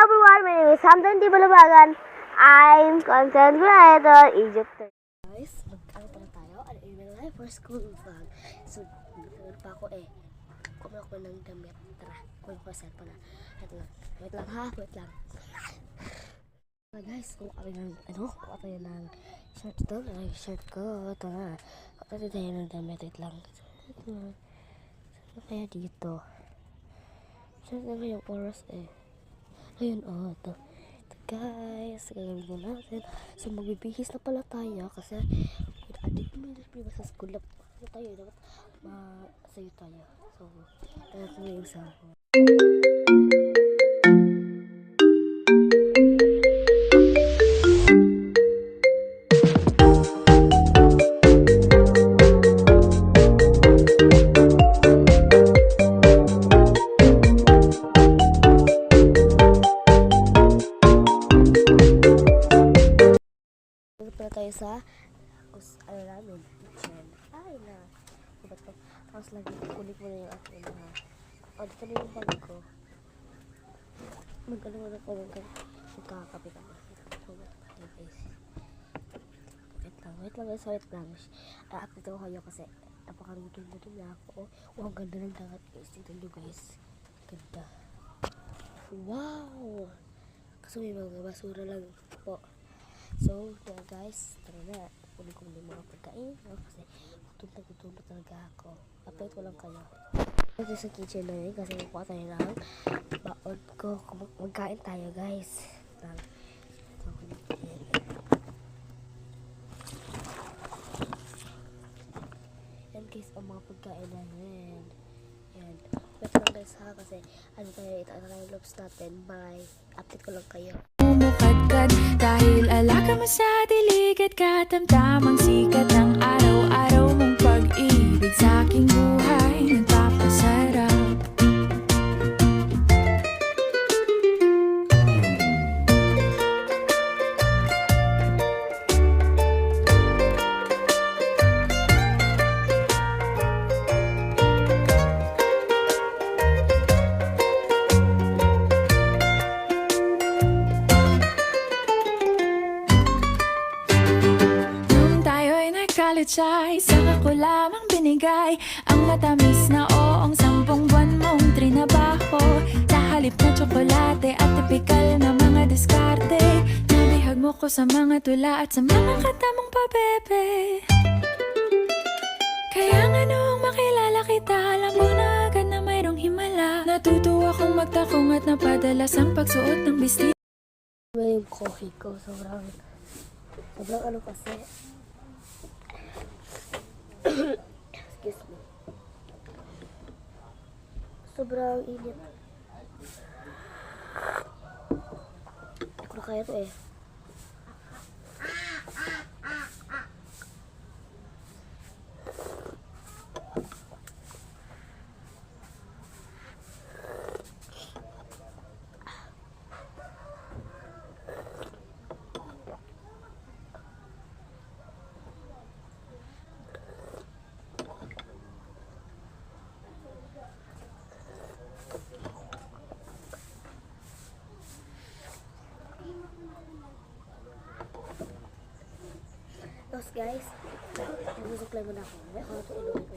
everyone, my name is Hamdan Tibalabagan. I'm content creator, Egypt. Guys, mag-ano pala tayo? Ano yung life for school vlog? So, nagkaroon pa ako Kumula ko ng damit. Tara, kunin ko sa cellphone na. Wait lang ha, wait lang. Guys, kung kami ng, kuha tayo ng shirt ito. Shirt ko, ito na. Kuha tayo ng damit, wait lang. Saan kaya dito? Saan na yung oras Ayun, ito. Ito guys, gagawin na natin. So, magbibihis na pala tayo kasi adik mo yung sa school. Ano tayo, dapat masayo tayo. So, dapat mo yung sahod. Pala tayo sa namin kitchen. Ay na diba to? Tapos lagi kulit mo na yung aking dito na yung bag ko. Mag-ano na ko magkakape ka na. Wait lang guys, wait lang. Update ako kayo kasi napakarudol na ako. Ang ganda ng dagat guys. Tignan nyo guys. Ganda. Wow! Kasi may mga basura lang po. So, guys, tara na. Kunin ko muna yung mga pagkain. Kasi gutom na talaga ako. Update ko lang kayo. Ito sa kitchen na yun kasi kukuha tayo ng baon ko. Magkain tayo, guys. Yan guys, ang mga pagkain namin. Yan. Wait lang guys ha, kasi itaano tayo loops natin. Bye. Update ko lang kayo. Mukadkad dahil alaga mo sa dilig at katamtamang sikat ng araw-araw mong pag-ibig sa aking buhay nagpapasarap. Ay, saka ko lamang binigay ang matamis na oong 10 buwan mong trinabaho. Sa halip na tsokolate at tipikal na mga diskarte, nabihag mo ko sa mga tula at sa mga katamong pabebe. Kaya nga noong makilala kita, alam mo na agad na mayroong himala. Natutuwa kong magtakong at napadalas ang pagsuot ng bisnis. Yung coffee ko, sobrang kasi excuse me. Sobrang init. Hindi ko na kaya ito Tapos guys, nagsusupply mo na ako. May ako ito inuwi ko